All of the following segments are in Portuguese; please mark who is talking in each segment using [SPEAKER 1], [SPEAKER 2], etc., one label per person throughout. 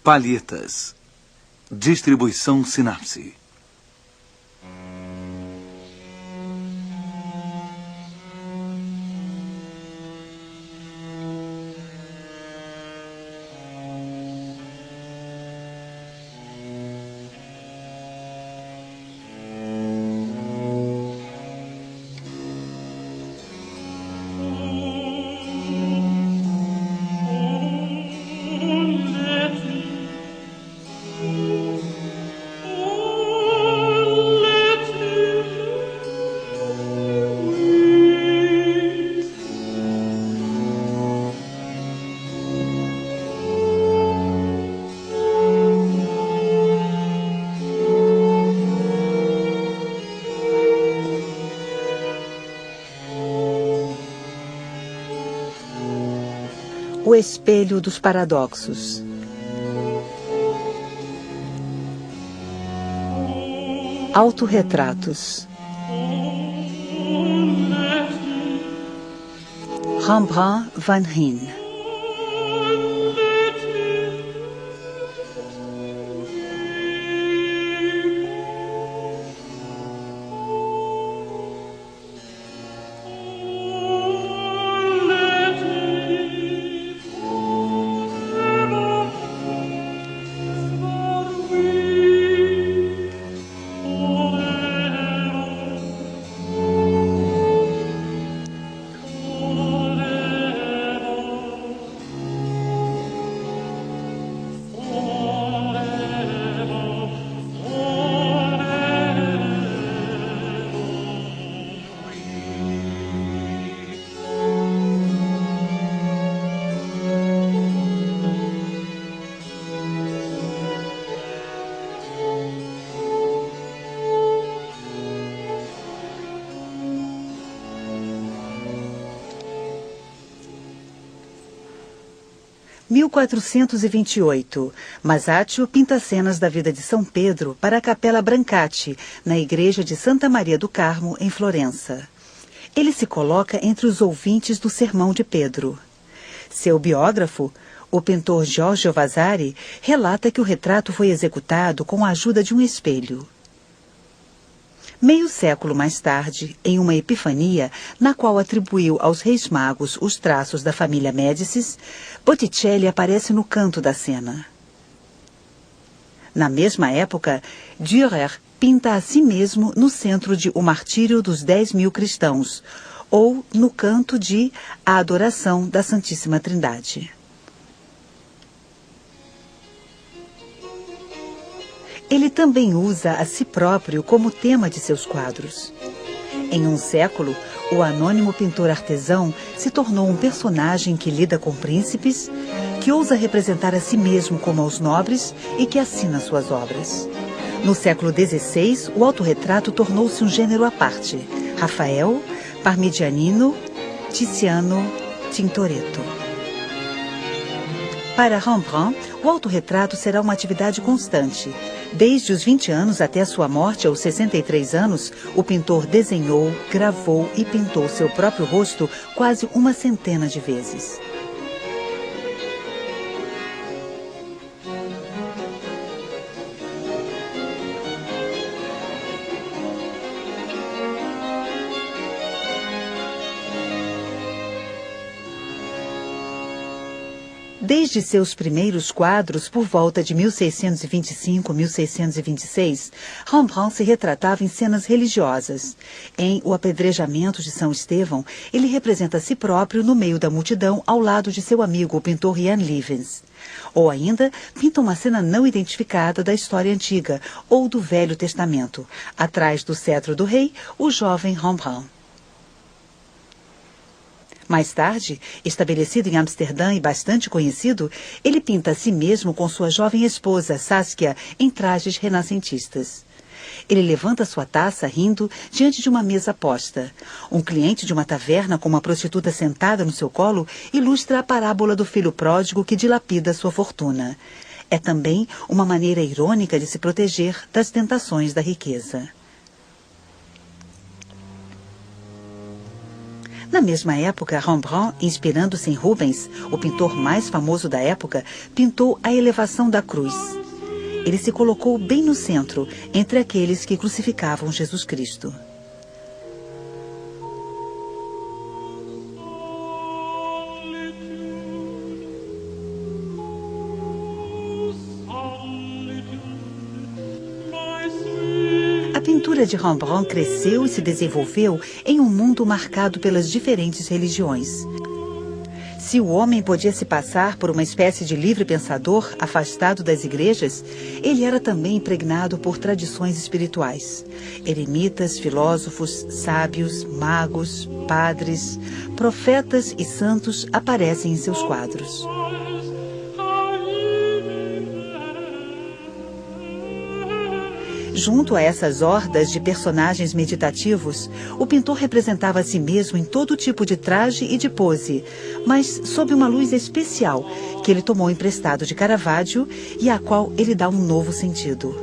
[SPEAKER 1] Palhetas. Distribuição Sinapse.
[SPEAKER 2] O espelho dos paradoxos. Autorretratos. Rembrandt van Rijn. Em 1428, Masaccio pinta cenas da vida de São Pedro para a Capela Brancati, na igreja de Santa Maria do Carmo, em Florença. Ele se coloca entre os ouvintes do Sermão de Pedro. Seu biógrafo, o pintor Giorgio Vasari, relata que o retrato foi executado com a ajuda de um espelho. Meio século mais tarde, em uma epifania, na qual atribuiu aos Reis Magos os traços da família Médicis, Botticelli aparece no canto da cena. Na mesma época, Dürer pinta a si mesmo no centro de O Martírio dos 10.000 Cristãos, ou no canto de A Adoração da Santíssima Trindade. Ele também usa a si próprio como tema de seus quadros. Em um século, o anônimo pintor artesão se tornou um personagem que lida com príncipes, que ousa representar a si mesmo como aos nobres e que assina suas obras. No século XVI, o autorretrato tornou-se um gênero à parte. Rafael, Parmigianino, Tiziano, Tintoretto. Para Rembrandt, o autorretrato será uma atividade constante. Desde os 20 anos até a sua morte, aos 63 anos, o pintor desenhou, gravou e pintou seu próprio rosto quase uma centena de vezes. Desde seus primeiros quadros, por volta de 1625-1626, Rembrandt se retratava em cenas religiosas. Em O Apedrejamento de São Estevão, ele representa a si próprio no meio da multidão, ao lado de seu amigo, o pintor Jan Lievens. Ou ainda, pinta uma cena não identificada da história antiga, ou do Velho Testamento. Atrás do cetro do rei, o jovem Rembrandt. Mais tarde, estabelecido em Amsterdã e bastante conhecido, ele pinta a si mesmo com sua jovem esposa, Saskia, em trajes renascentistas. Ele levanta sua taça, rindo, diante de uma mesa posta. Um cliente de uma taverna com uma prostituta sentada no seu colo ilustra a parábola do filho pródigo que dilapida sua fortuna. É também uma maneira irônica de se proteger das tentações da riqueza. Na mesma época, Rembrandt, inspirando-se em Rubens, o pintor mais famoso da época, pintou a elevação da cruz. Ele se colocou bem no centro, entre aqueles que crucificavam Jesus Cristo. A pintura de Rembrandt cresceu e se desenvolveu em um mundo marcado pelas diferentes religiões. Se o homem podia se passar por uma espécie de livre pensador afastado das igrejas, ele era também impregnado por tradições espirituais. Eremitas, filósofos, sábios, magos, padres, profetas e santos aparecem em seus quadros. Junto a essas hordas de personagens meditativos, o pintor representava a si mesmo em todo tipo de traje e de pose, mas sob uma luz especial que ele tomou emprestado de Caravaggio e à qual ele dá um novo sentido.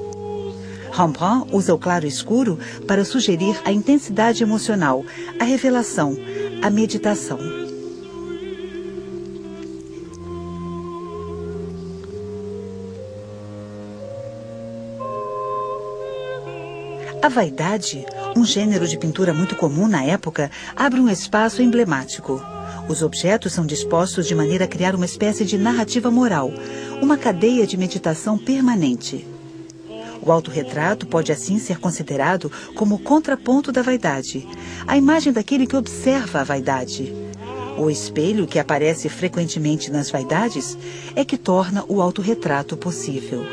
[SPEAKER 2] Rembrandt usa o claro escuro para sugerir a intensidade emocional, a revelação, a meditação. A vaidade, um gênero de pintura muito comum na época, abre um espaço emblemático. Os objetos são dispostos de maneira a criar uma espécie de narrativa moral, uma cadeia de meditação permanente. O autorretrato pode assim ser considerado como o contraponto da vaidade, a imagem daquele que observa a vaidade. O espelho, que aparece frequentemente nas vaidades, é que torna o autorretrato possível.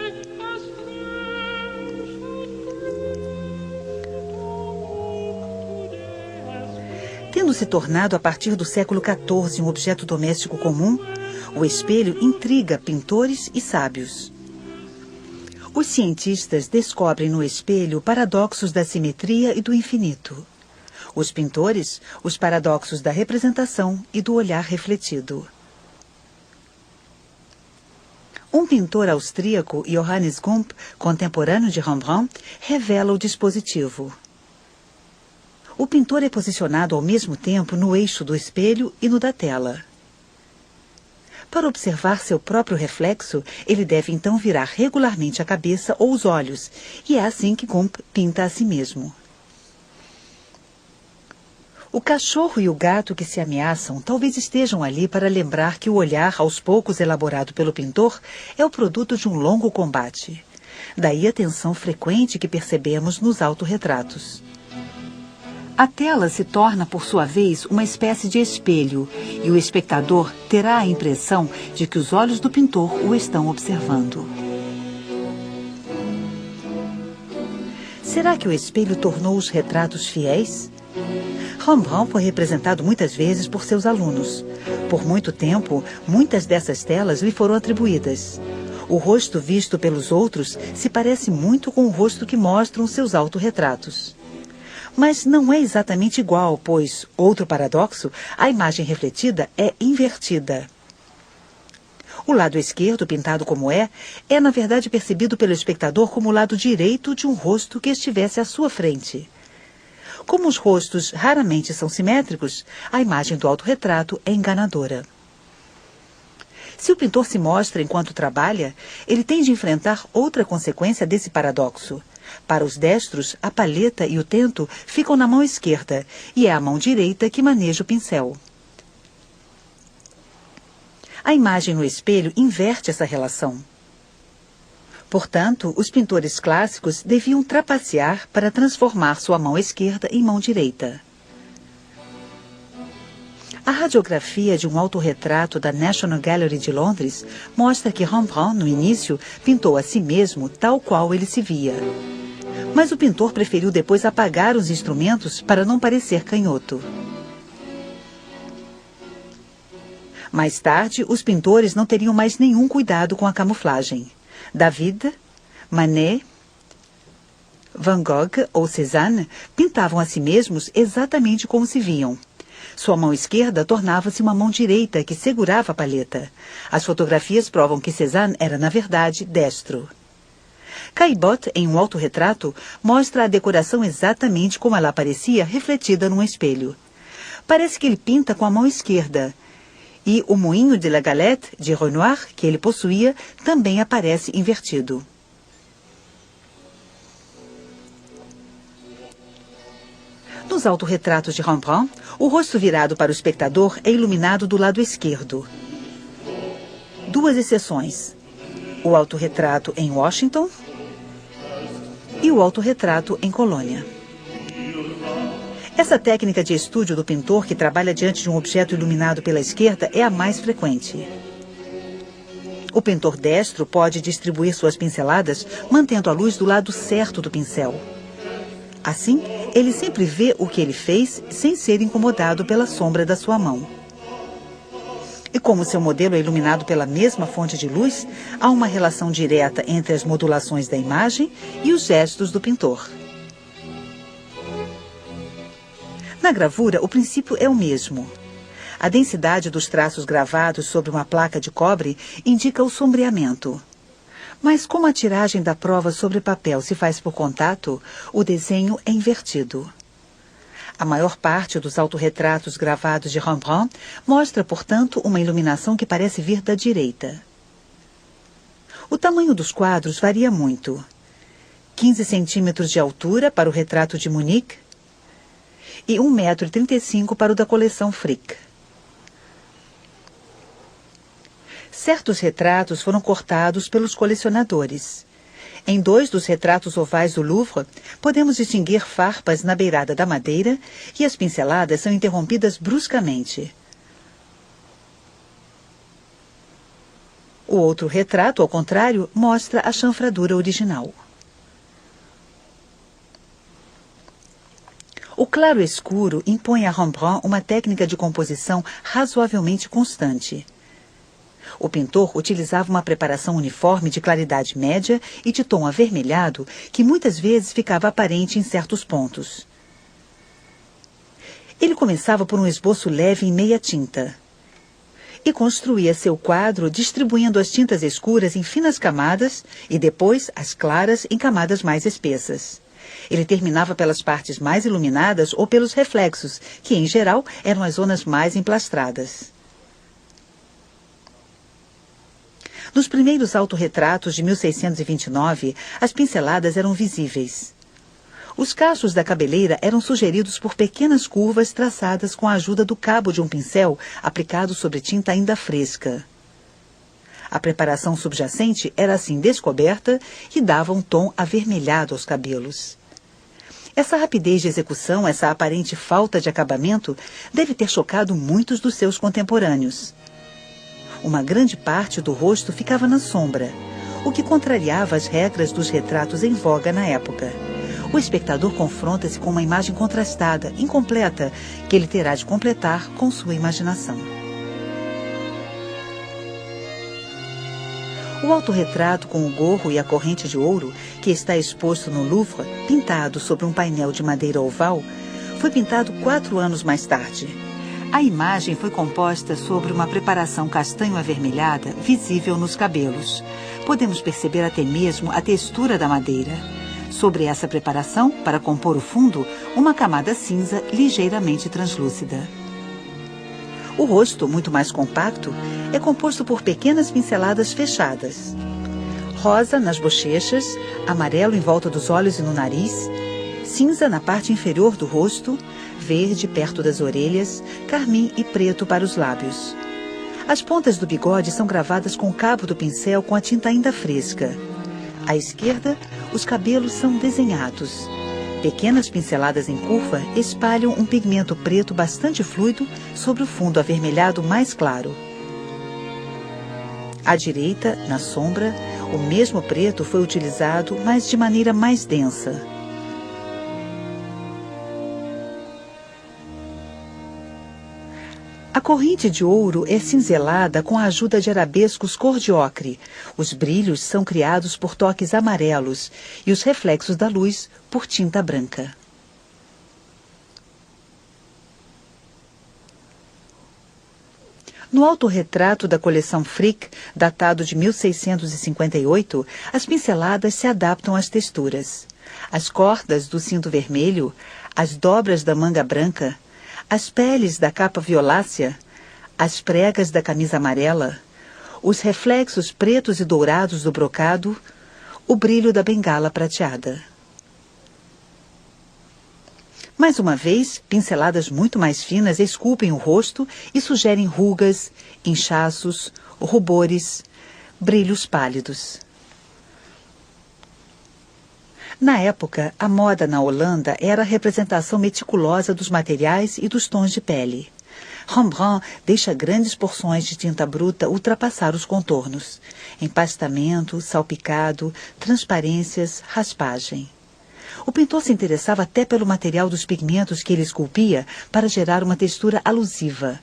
[SPEAKER 2] Tendo se tornado a partir do século XIV um objeto doméstico comum, o espelho intriga pintores e sábios. Os cientistas descobrem no espelho paradoxos da simetria e do infinito. Os pintores, os paradoxos da representação e do olhar refletido. Um pintor austríaco, Johannes Gump, contemporâneo de Rembrandt, revela o dispositivo. O pintor é posicionado ao mesmo tempo no eixo do espelho e no da tela. Para observar seu próprio reflexo, ele deve então virar regularmente a cabeça ou os olhos, e é assim que Gump pinta a si mesmo. O cachorro e o gato que se ameaçam talvez estejam ali para lembrar que o olhar aos poucos elaborado pelo pintor é o produto de um longo combate. Daí a tensão frequente que percebemos nos autorretratos. A tela se torna, por sua vez, uma espécie de espelho, e o espectador terá a impressão de que os olhos do pintor o estão observando. Será que o espelho tornou os retratos fiéis? Rembrandt foi representado muitas vezes por seus alunos. Por muito tempo, muitas dessas telas lhe foram atribuídas. O rosto visto pelos outros se parece muito com o rosto que mostram seus autorretratos. Mas não é exatamente igual, pois, outro paradoxo, a imagem refletida é invertida. O lado esquerdo, pintado como é na verdade percebido pelo espectador como o lado direito de um rosto que estivesse à sua frente. Como os rostos raramente são simétricos, a imagem do autorretrato é enganadora. Se o pintor se mostra enquanto trabalha, ele tem de enfrentar outra consequência desse paradoxo. Para os destros, a palheta e o tento ficam na mão esquerda, e é a mão direita que maneja o pincel. A imagem no espelho inverte essa relação. Portanto, os pintores clássicos deviam trapacear para transformar sua mão esquerda em mão direita. A radiografia de um autorretrato da National Gallery de Londres mostra que Rembrandt, no início, pintou a si mesmo tal qual ele se via. Mas o pintor preferiu depois apagar os instrumentos para não parecer canhoto. Mais tarde, os pintores não teriam mais nenhum cuidado com a camuflagem. David, Manet, Van Gogh ou Cézanne pintavam a si mesmos exatamente como se viam. Sua mão esquerda tornava-se uma mão direita que segurava a palheta. As fotografias provam que Cézanne era, na verdade, destro. Caillebotte, em um autorretrato, mostra a decoração exatamente como ela aparecia refletida num espelho. Parece que ele pinta com a mão esquerda. E o moinho de la Galette, de Renoir, que ele possuía, também aparece invertido. Nos autorretratos de Rembrandt, o rosto virado para o espectador é iluminado do lado esquerdo. Duas exceções: o autorretrato em Washington e o autorretrato em Colônia. Essa técnica de estúdio do pintor que trabalha diante de um objeto iluminado pela esquerda é a mais frequente. O pintor destro pode distribuir suas pinceladas mantendo a luz do lado certo do pincel. Assim, ele sempre vê o que ele fez sem ser incomodado pela sombra da sua mão. E como seu modelo é iluminado pela mesma fonte de luz, há uma relação direta entre as modulações da imagem e os gestos do pintor. Na gravura, o princípio é o mesmo. A densidade dos traços gravados sobre uma placa de cobre indica o sombreamento. Mas como a tiragem da prova sobre papel se faz por contato, o desenho é invertido. A maior parte dos autorretratos gravados de Rembrandt mostra, portanto, uma iluminação que parece vir da direita. O tamanho dos quadros varia muito. 15 centímetros de altura para o retrato de Munique e 1,35 m para o da coleção Frick. Certos retratos foram cortados pelos colecionadores. Em 2 dos retratos ovais do Louvre, podemos distinguir farpas na beirada da madeira e as pinceladas são interrompidas bruscamente. O outro retrato, ao contrário, mostra a chanfradura original. O claro escuro impõe a Rembrandt uma técnica de composição razoavelmente constante. O pintor utilizava uma preparação uniforme de claridade média e de tom avermelhado que muitas vezes ficava aparente em certos pontos. Ele começava por um esboço leve em meia tinta e construía seu quadro distribuindo as tintas escuras em finas camadas e depois as claras em camadas mais espessas. Ele terminava pelas partes mais iluminadas ou pelos reflexos, que em geral eram as zonas mais emplastradas. Nos primeiros autorretratos de 1629, as pinceladas eram visíveis. Os cachos da cabeleira eram sugeridos por pequenas curvas traçadas com a ajuda do cabo de um pincel aplicado sobre tinta ainda fresca. A preparação subjacente era assim descoberta e dava um tom avermelhado aos cabelos. Essa rapidez de execução, essa aparente falta de acabamento, deve ter chocado muitos dos seus contemporâneos. Uma grande parte do rosto ficava na sombra, o que contrariava as regras dos retratos em voga na época. O espectador confronta-se com uma imagem contrastada, incompleta, que ele terá de completar com sua imaginação. O autorretrato com o gorro e a corrente de ouro, que está exposto no Louvre, pintado sobre um painel de madeira oval, foi pintado 4 anos mais tarde. A imagem foi composta sobre uma preparação castanho-avermelhada visível nos cabelos. Podemos perceber até mesmo a textura da madeira. Sobre essa preparação, para compor o fundo, uma camada cinza ligeiramente translúcida. O rosto, muito mais compacto, é composto por pequenas pinceladas fechadas. Rosa nas bochechas, amarelo em volta dos olhos e no nariz, cinza na parte inferior do rosto, verde perto das orelhas, carmim e preto para os lábios. As pontas do bigode são gravadas com o cabo do pincel com a tinta ainda fresca. À esquerda, os cabelos são desenhados. Pequenas pinceladas em curva espalham um pigmento preto bastante fluido sobre o fundo avermelhado mais claro. À direita, na sombra, o mesmo preto foi utilizado, mas de maneira mais densa. A corrente de ouro é cinzelada com a ajuda de arabescos cor de ocre. Os brilhos são criados por toques amarelos e os reflexos da luz por tinta branca. No autorretrato da coleção Frick, datado de 1658, as pinceladas se adaptam às texturas. As cordas do cinto vermelho, as dobras da manga branca, As peles da capa violácea, as pregas da camisa amarela, os reflexos pretos e dourados do brocado, o brilho da bengala prateada. Mais uma vez, pinceladas muito mais finas esculpem o rosto e sugerem rugas, inchaços, rubores, brilhos pálidos. Na época, a moda na Holanda era a representação meticulosa dos materiais e dos tons de pele. Rembrandt deixa grandes porções de tinta bruta ultrapassar os contornos. Empastamento, salpicado, transparências, raspagem. O pintor se interessava até pelo material dos pigmentos que ele esculpia para gerar uma textura alusiva.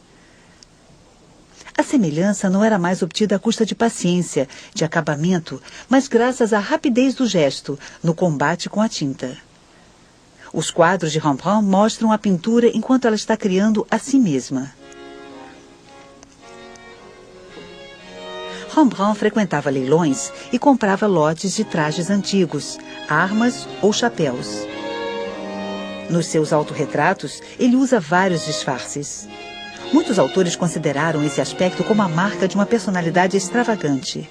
[SPEAKER 2] A semelhança não era mais obtida à custa de paciência, de acabamento, mas graças à rapidez do gesto, no combate com a tinta. Os quadros de Rembrandt mostram a pintura enquanto ela está criando a si mesma. Rembrandt frequentava leilões e comprava lotes de trajes antigos, armas ou chapéus. Nos seus autorretratos, ele usa vários disfarces. Muitos autores consideraram esse aspecto como a marca de uma personalidade extravagante.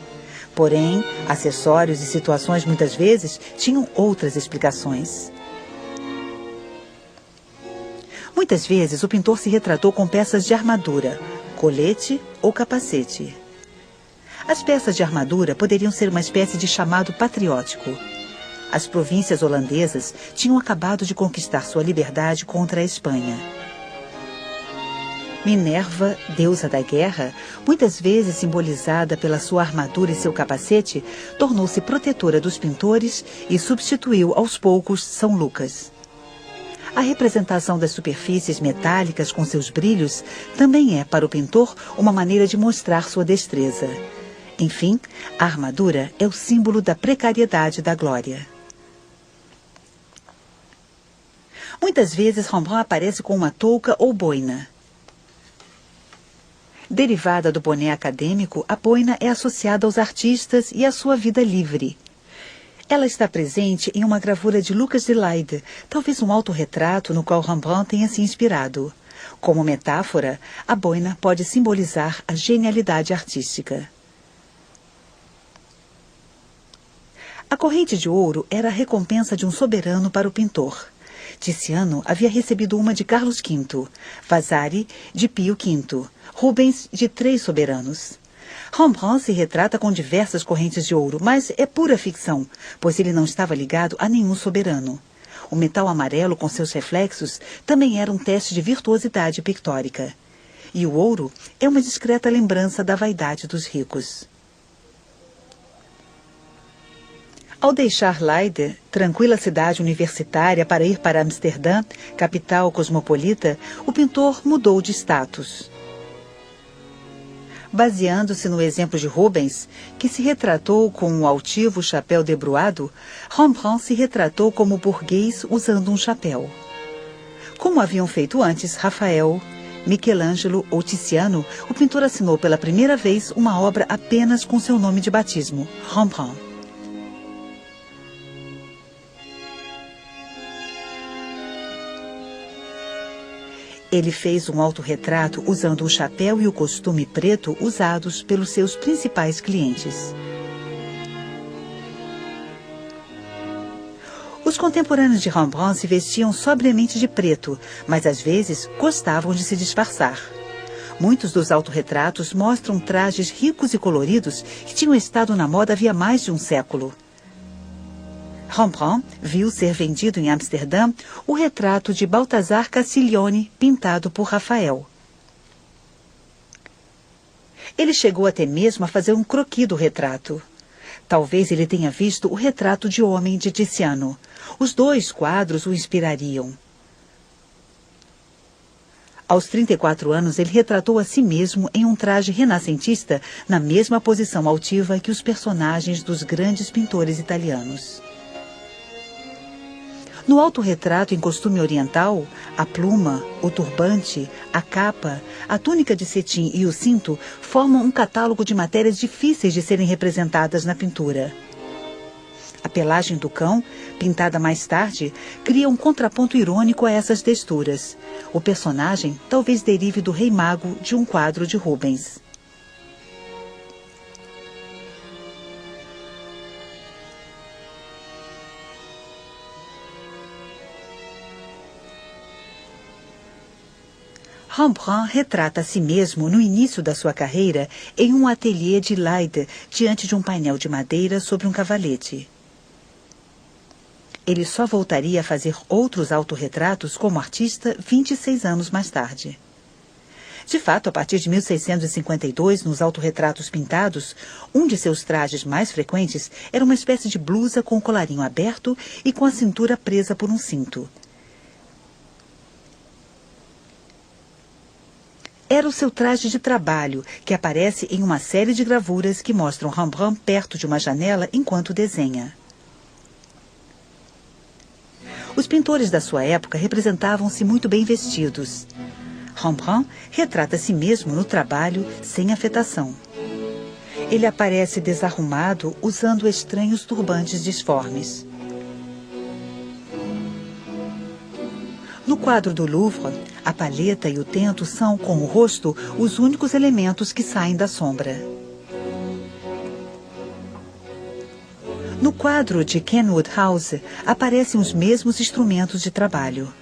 [SPEAKER 2] Porém, acessórios e situações muitas vezes tinham outras explicações. Muitas vezes o pintor se retratou com peças de armadura, colete ou capacete. As peças de armadura poderiam ser uma espécie de chamado patriótico. As províncias holandesas tinham acabado de conquistar sua liberdade contra a Espanha. Minerva, deusa da guerra, muitas vezes simbolizada pela sua armadura e seu capacete, tornou-se protetora dos pintores e substituiu aos poucos São Lucas. A representação das superfícies metálicas com seus brilhos também é, para o pintor, uma maneira de mostrar sua destreza. Enfim, a armadura é o símbolo da precariedade da glória. Muitas vezes Rembrandt aparece com uma touca ou boina. Derivada do boné acadêmico, a boina é associada aos artistas e à sua vida livre. Ela está presente em uma gravura de Lucas de Leyde, talvez um autorretrato no qual Rembrandt tenha se inspirado. Como metáfora, a boina pode simbolizar a genialidade artística. A corrente de ouro era a recompensa de um soberano para o pintor. Tiziano havia recebido uma de Carlos V, Vasari de Pio V, Rubens de 3 soberanos. Rembrandt se retrata com diversas correntes de ouro, mas é pura ficção, pois ele não estava ligado a nenhum soberano. O metal amarelo com seus reflexos também era um teste de virtuosidade pictórica. E o ouro é uma discreta lembrança da vaidade dos ricos. Ao deixar Leyde, tranquila cidade universitária, para ir para Amsterdã, capital cosmopolita, o pintor mudou de status. Baseando-se no exemplo de Rubens, que se retratou com um altivo chapéu debruado, Rembrandt se retratou como burguês usando um chapéu. Como haviam feito antes Rafael, Michelangelo ou Tiziano, o pintor assinou pela primeira vez uma obra apenas com seu nome de batismo, Rembrandt. Ele fez um autorretrato usando o chapéu e o costume preto usados pelos seus principais clientes. Os contemporâneos de Rembrandt se vestiam sobriamente de preto, mas às vezes gostavam de se disfarçar. Muitos dos autorretratos mostram trajes ricos e coloridos que tinham estado na moda havia mais de um século. Rembrandt viu ser vendido em Amsterdã o retrato de Baltasar Castiglione, pintado por Rafael. Ele chegou até mesmo a fazer um croquis do retrato. Talvez ele tenha visto o retrato de homem de Tiziano. Os dois quadros o inspirariam. Aos 34 anos, ele retratou a si mesmo em um traje renascentista, na mesma posição altiva que os personagens dos grandes pintores italianos. No autorretrato em costume oriental, a pluma, o turbante, a capa, a túnica de cetim e o cinto formam um catálogo de matérias difíceis de serem representadas na pintura. A pelagem do cão, pintada mais tarde, cria um contraponto irônico a essas texturas. O personagem talvez derive do Rei Mago de um quadro de Rubens. Rembrandt retrata a si mesmo no início da sua carreira em um ateliê de Leyde, diante de um painel de madeira sobre um cavalete. Ele só voltaria a fazer outros autorretratos como artista 26 anos mais tarde. De fato, a partir de 1652, nos autorretratos pintados, um de seus trajes mais frequentes era uma espécie de blusa com o colarinho aberto e com a cintura presa por um cinto. Era o seu traje de trabalho, que aparece em uma série de gravuras que mostram Rembrandt perto de uma janela enquanto desenha. Os pintores da sua época representavam-se muito bem vestidos. Rembrandt retrata a si mesmo no trabalho sem afetação. Ele aparece desarrumado usando estranhos turbantes disformes. No quadro do Louvre, a palheta e o tento são, com o rosto, os únicos elementos que saem da sombra. No quadro de Kenwood House, aparecem os mesmos instrumentos de trabalho.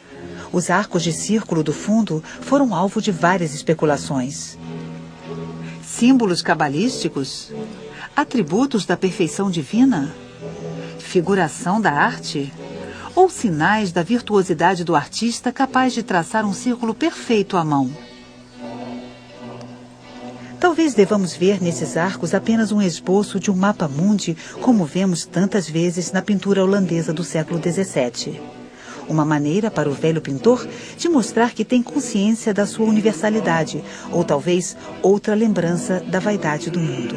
[SPEAKER 2] Os arcos de círculo do fundo foram alvo de várias especulações. Símbolos cabalísticos? Atributos da perfeição divina? Figuração da arte? Ou sinais da virtuosidade do artista capaz de traçar um círculo perfeito à mão? Talvez devamos ver nesses arcos apenas um esboço de um mapa mundi, como vemos tantas vezes na pintura holandesa do século XVII. Uma maneira para o velho pintor de mostrar que tem consciência da sua universalidade, ou talvez outra lembrança da vaidade do mundo.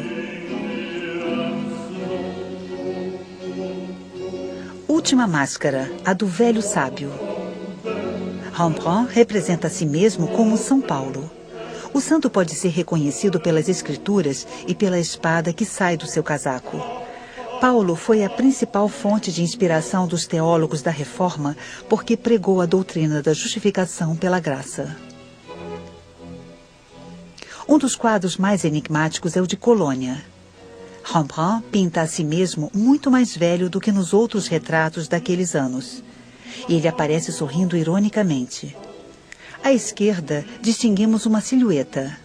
[SPEAKER 2] Última máscara, a do velho sábio. Rembrandt representa a si mesmo como São Paulo. O santo pode ser reconhecido pelas escrituras e pela espada que sai do seu casaco. Paulo foi a principal fonte de inspiração dos teólogos da Reforma porque pregou a doutrina da justificação pela graça. Um dos quadros mais enigmáticos é o de Colônia. Rembrandt pinta a si mesmo muito mais velho do que nos outros retratos daqueles anos. E ele aparece sorrindo ironicamente. À esquerda, distinguimos uma silhueta.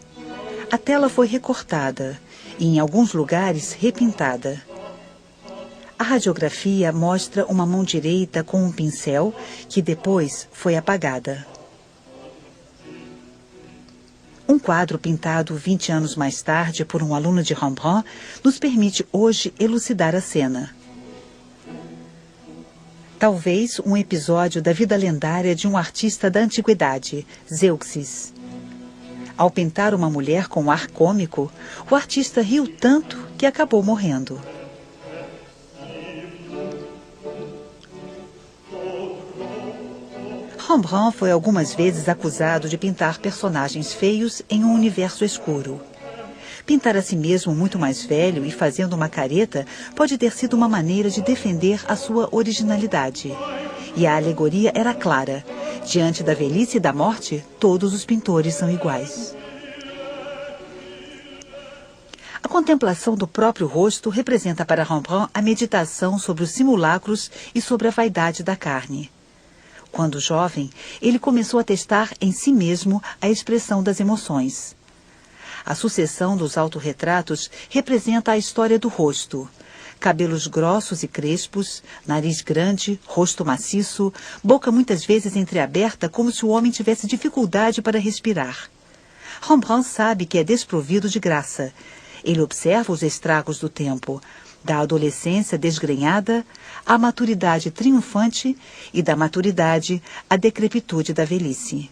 [SPEAKER 2] A tela foi recortada e, em alguns lugares, repintada. A radiografia mostra uma mão direita com um pincel que depois foi apagada. Um quadro pintado 20 anos mais tarde por um aluno de Rembrandt nos permite hoje elucidar a cena. Talvez um episódio da vida lendária de um artista da antiguidade, Zeuxis. Ao pintar uma mulher com ar cômico, o artista riu tanto que acabou morrendo. Rembrandt foi algumas vezes acusado de pintar personagens feios em um universo escuro. Pintar a si mesmo muito mais velho e fazendo uma careta pode ter sido uma maneira de defender a sua originalidade. E a alegoria era clara. Diante da velhice e da morte, todos os pintores são iguais. A contemplação do próprio rosto representa para Rembrandt a meditação sobre os simulacros e sobre a vaidade da carne. Quando jovem, ele começou a testar em si mesmo a expressão das emoções. A sucessão dos autorretratos representa a história do rosto. Cabelos grossos e crespos, nariz grande, rosto maciço, boca muitas vezes entreaberta como se o homem tivesse dificuldade para respirar. Rembrandt sabe que é desprovido de graça. Ele observa os estragos do tempo, da adolescência desgrenhada à maturidade triunfante e da maturidade à decrepitude da velhice.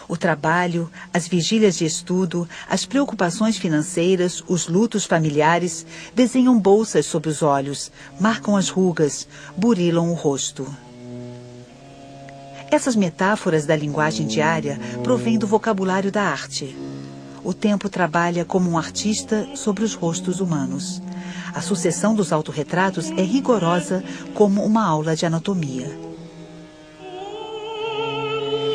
[SPEAKER 2] O trabalho, as vigílias de estudo, as preocupações financeiras, os lutos familiares desenham bolsas sob os olhos, marcam as rugas, burilam o rosto. Essas metáforas da linguagem diária provêm do vocabulário da arte. o tempo trabalha como um artista sobre os rostos humanos. A sucessão dos autorretratos é rigorosa como uma aula de anatomia.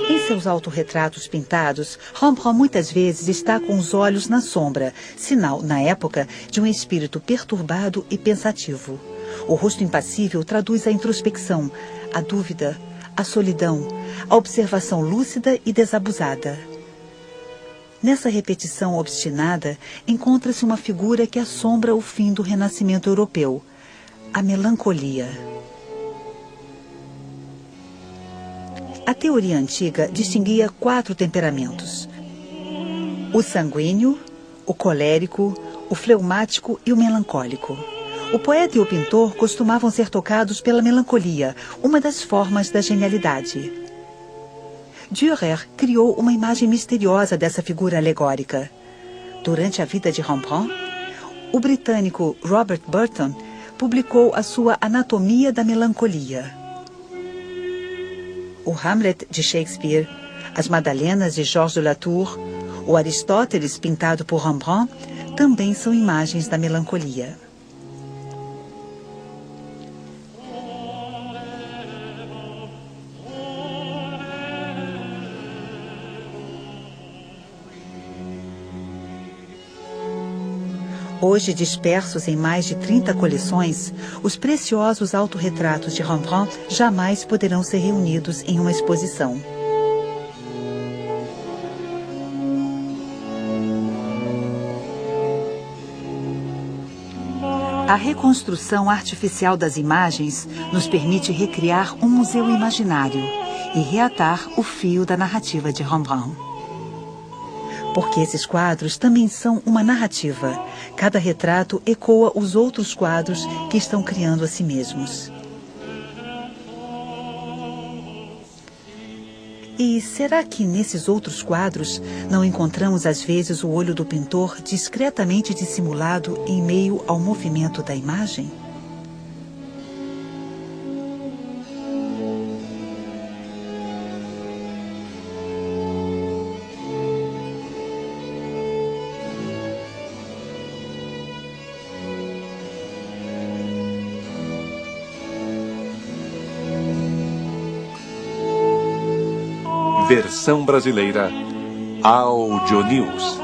[SPEAKER 2] Em seus autorretratos pintados, Rembrandt muitas vezes está com os olhos na sombra, sinal, na época, de um espírito perturbado e pensativo. O rosto impassível traduz a introspecção, a dúvida, a solidão, a observação lúcida e desabusada. Nessa repetição obstinada, encontra-se uma figura que assombra o fim do Renascimento europeu, a melancolia. A teoria antiga distinguia 4 temperamentos: o sanguíneo, o colérico, o fleumático e o melancólico. O poeta e o pintor costumavam ser tocados pela melancolia, uma das formas da genialidade. Dürer criou uma imagem misteriosa dessa figura alegórica. Durante a vida de Rembrandt, o britânico Robert Burton publicou a sua Anatomia da Melancolia. O Hamlet de Shakespeare, as Madalenas de Georges de Latour, o Aristóteles pintado por Rembrandt também são imagens da melancolia. Hoje dispersos em mais de 30 coleções, os preciosos autorretratos de Rembrandt jamais poderão ser reunidos em uma exposição. A reconstrução artificial das imagens nos permite recriar um museu imaginário e reatar o fio da narrativa de Rembrandt. Porque esses quadros também são uma narrativa. Cada retrato ecoa os outros quadros que estão criando a si mesmos. E será que nesses outros quadros não encontramos às vezes o olho do pintor discretamente dissimulado em meio ao movimento da imagem?
[SPEAKER 1] Versão brasileira Audio News.